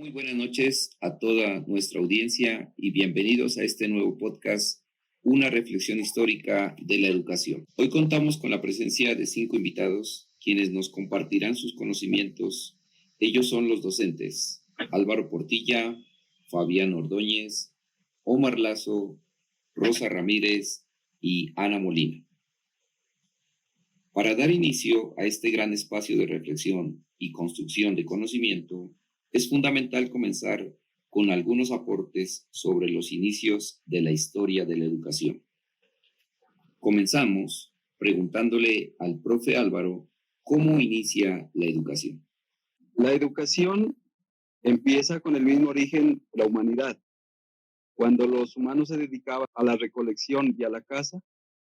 Muy buenas noches a toda nuestra audiencia y bienvenidos a este nuevo podcast, una reflexión histórica de la educación. Hoy contamos con la presencia de 5 invitados, quienes nos compartirán sus conocimientos. Ellos son los docentes Álvaro Portilla, Fabián Ordóñez, Omar Lazo, Rosa Ramírez y Ana Molina. Para dar inicio a este gran espacio de reflexión y construcción de conocimiento, es fundamental comenzar con algunos aportes sobre los inicios de la historia de la educación. Comenzamos preguntándole al profe Álvaro cómo inicia la educación. La educación empieza con el mismo origen de la humanidad. Cuando los humanos se dedicaban a la recolección y a la caza,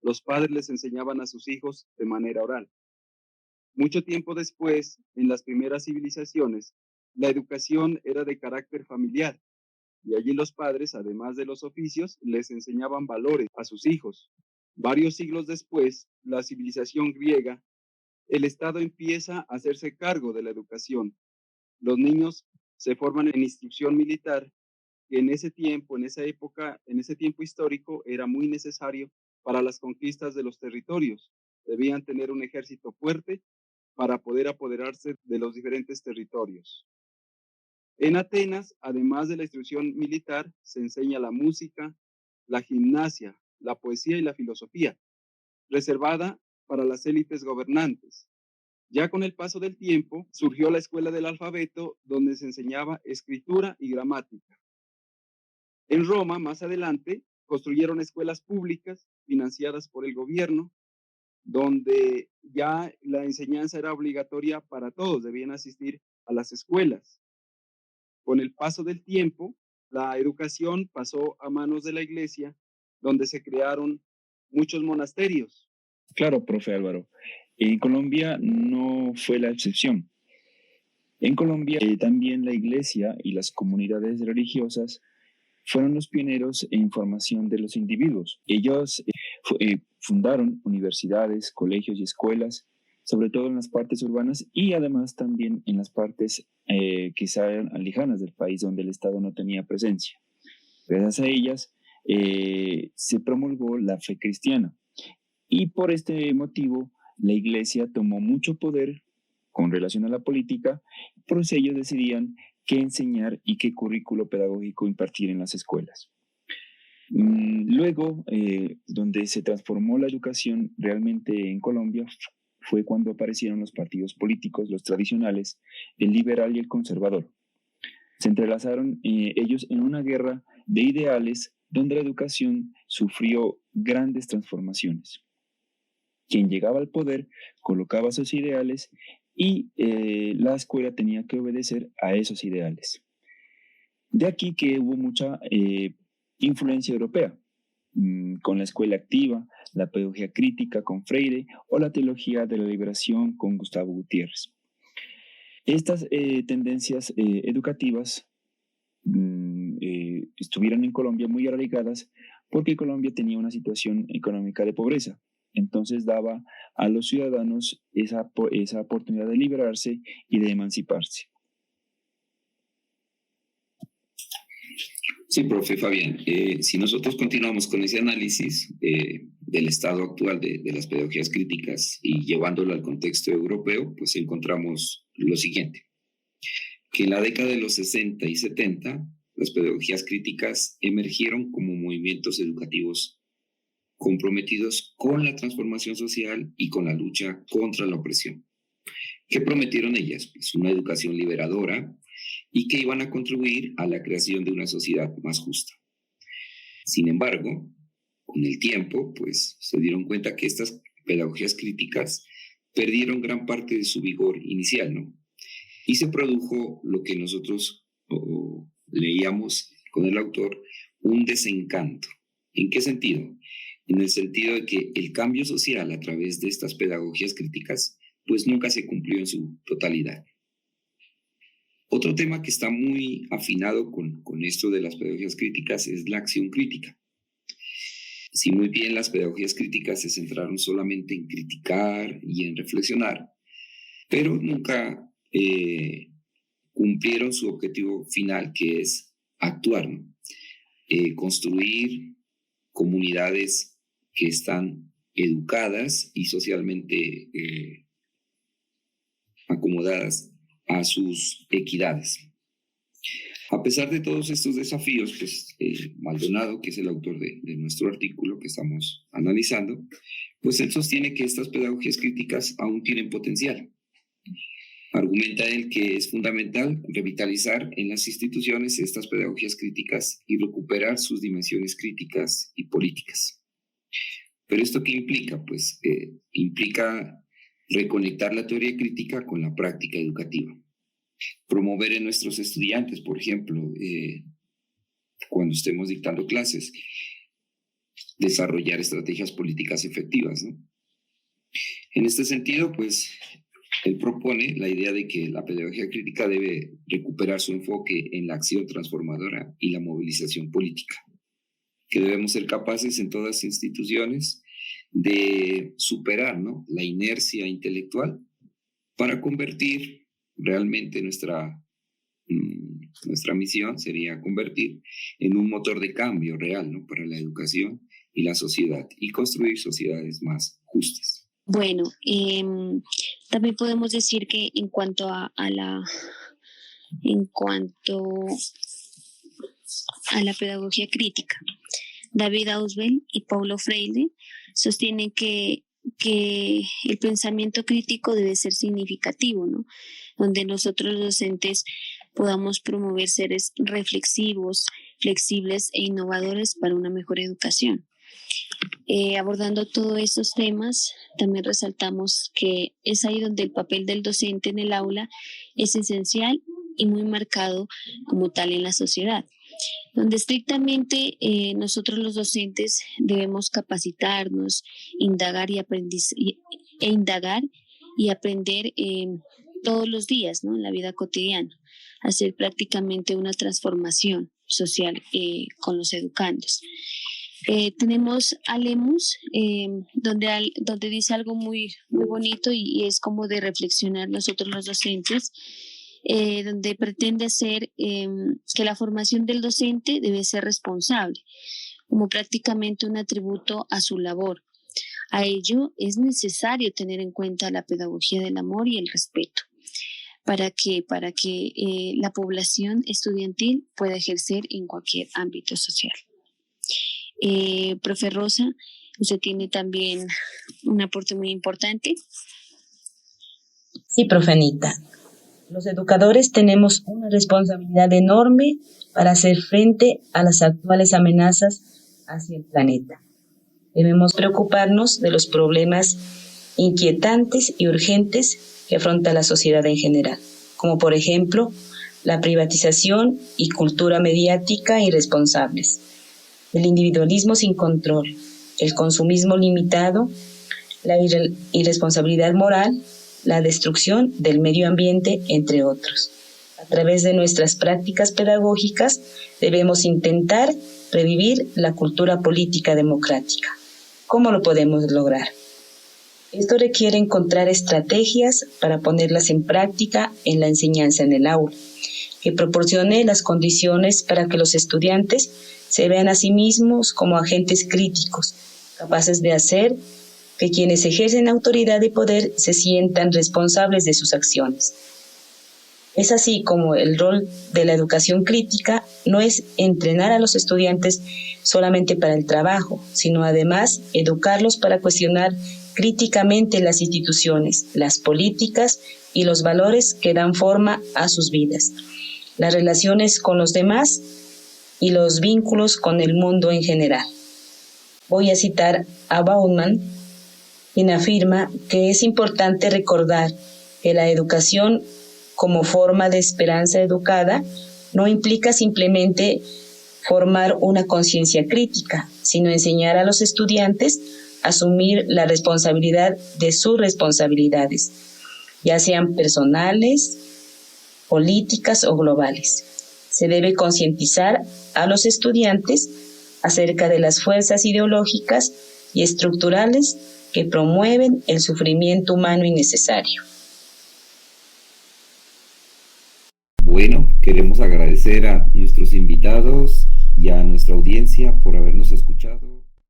los padres les enseñaban a sus hijos de manera oral. Mucho tiempo después, en las primeras civilizaciones, la educación era de carácter familiar, y allí los padres, además de los oficios, les enseñaban valores a sus hijos. Varios siglos después, la civilización griega, el Estado empieza a hacerse cargo de la educación. Los niños se forman en instrucción militar, que en ese tiempo, en esa época, en ese tiempo histórico, era muy necesario para las conquistas de los territorios. Debían tener un ejército fuerte para poder apoderarse de los diferentes territorios. En Atenas, además de la instrucción militar, se enseña la música, la gimnasia, la poesía y la filosofía, reservada para las élites gobernantes. Ya con el paso del tiempo, surgió la escuela del alfabeto, donde se enseñaba escritura y gramática. En Roma, más adelante, construyeron escuelas públicas financiadas por el gobierno, donde ya la enseñanza era obligatoria para todos, debían asistir a las escuelas. Con el paso del tiempo, la educación pasó a manos de la iglesia, donde se crearon muchos monasterios. Claro, profe Álvaro. En Colombia no fue la excepción. En Colombia también la iglesia y las comunidades religiosas fueron los pioneros en formación de los individuos. Ellos fundaron universidades, colegios y escuelas, sobre todo en las partes urbanas y además también en las partes quizá lejanas del país donde el Estado no tenía presencia. Gracias a ellas se promulgó la fe cristiana y por este motivo la iglesia tomó mucho poder con relación a la política, por eso ellos decidían qué enseñar y qué currículo pedagógico impartir en las escuelas. Luego, donde se transformó la educación realmente en Colombia, fue cuando aparecieron los partidos políticos, los tradicionales, el liberal y el conservador. Se entrelazaron ellos en una guerra de ideales donde la educación sufrió grandes transformaciones. Quien llegaba al poder colocaba sus ideales y la escuela tenía que obedecer a esos ideales. De aquí que hubo mucha influencia europea, con la escuela activa, la pedagogía crítica con Freire o la teología de la liberación con Gustavo Gutiérrez. Estas tendencias educativas estuvieron en Colombia muy arraigadas porque Colombia tenía una situación económica de pobreza. Entonces daba a los ciudadanos esa oportunidad de liberarse y de emanciparse. Sí, profe Fabián, si nosotros continuamos con ese análisis del estado actual de las pedagogías críticas y llevándolo al contexto europeo, pues encontramos lo siguiente, que en la década de los 60 y 70, las pedagogías críticas emergieron como movimientos educativos comprometidos con la transformación social y con la lucha contra la opresión. ¿Qué prometieron ellas? Pues una educación liberadora y que iban a contribuir a la creación de una sociedad más justa. Sin embargo, con el tiempo, pues se dieron cuenta que estas pedagogías críticas perdieron gran parte de su vigor inicial, ¿no? Y se produjo lo que nosotros leíamos con el autor, un desencanto. ¿En qué sentido? En el sentido de que el cambio social a través de estas pedagogías críticas pues nunca se cumplió en su totalidad. Otro tema que está muy afinado con esto de las pedagogías críticas es la acción crítica. Si muy bien las pedagogías críticas se centraron solamente en criticar y en reflexionar, pero nunca cumplieron su objetivo final, que es actuar, ¿no? Construir comunidades que están educadas y socialmente acomodadas a sus equidades. A pesar de todos estos desafíos, pues Maldonado, que es el autor de nuestro artículo que estamos analizando, pues él sostiene que estas pedagogías críticas aún tienen potencial. Argumenta él que es fundamental revitalizar en las instituciones estas pedagogías críticas y recuperar sus dimensiones críticas y políticas. ¿Pero esto qué implica? Pues implica reconectar la teoría crítica con la práctica educativa. Promover en nuestros estudiantes, por ejemplo, cuando estemos dictando clases, desarrollar estrategias políticas efectivas, ¿no? En este sentido, pues, él propone la idea de que la pedagogía crítica debe recuperar su enfoque en la acción transformadora y la movilización política, que debemos ser capaces en todas las instituciones de superar, ¿no?, la inercia intelectual para convertir realmente nuestra misión sería convertir en un motor de cambio real, ¿no?, para la educación y la sociedad y construir sociedades más justas. Bueno, también podemos decir que en cuanto a la pedagogía crítica, David Ausubel y Paulo Freire sostienen que el pensamiento crítico debe ser significativo, ¿no?, donde nosotros los docentes podamos promover seres reflexivos, flexibles e innovadores para una mejor educación. Abordando todos estos temas, también resaltamos que es ahí donde el papel del docente en el aula es esencial y muy marcado como tal en la sociedad, donde estrictamente nosotros los docentes debemos capacitarnos, indagar y aprender todos los días, ¿no?, en la vida cotidiana, hacer prácticamente una transformación social con los educandos. Tenemos a Lemus, donde dice algo muy, muy bonito y es como de reflexionar nosotros los docentes, donde pretende hacer que la formación del docente debe ser responsable, como prácticamente un atributo a su labor. A ello es necesario tener en cuenta la pedagogía del amor y el respeto, para que la población estudiantil pueda ejercer en cualquier ámbito social. Profe Rosa, usted tiene también un aporte muy importante. Sí, profe Anita. Los educadores tenemos una responsabilidad enorme para hacer frente a las actuales amenazas hacia el planeta. Debemos preocuparnos de los problemas inquietantes y urgentes que afronta la sociedad en general, como por ejemplo la privatización y cultura mediática irresponsables, el individualismo sin control, el consumismo limitado, la irresponsabilidad moral, la destrucción del medio ambiente, entre otros. A través de nuestras prácticas pedagógicas debemos intentar revivir la cultura política democrática. ¿Cómo lo podemos lograr? Esto requiere encontrar estrategias para ponerlas en práctica en la enseñanza en el aula, que proporcione las condiciones para que los estudiantes se vean a sí mismos como agentes críticos, capaces de hacer que quienes ejercen autoridad y poder se sientan responsables de sus acciones. Es así como el rol de la educación crítica no es entrenar a los estudiantes solamente para el trabajo, sino además educarlos para cuestionar críticamente las instituciones, las políticas y los valores que dan forma a sus vidas, las relaciones con los demás y los vínculos con el mundo en general. Voy a citar a Bauman, quien afirma que es importante recordar que la educación como forma de esperanza educada no implica simplemente formar una conciencia crítica, sino enseñar a los estudiantes a asumir la responsabilidad de sus responsabilidades, ya sean personales, políticas o globales. Se debe concientizar a los estudiantes acerca de las fuerzas ideológicas y estructurales que promueven el sufrimiento humano innecesario. bueno, queremos agradecer a nuestros invitados y a nuestra audiencia por habernos escuchado.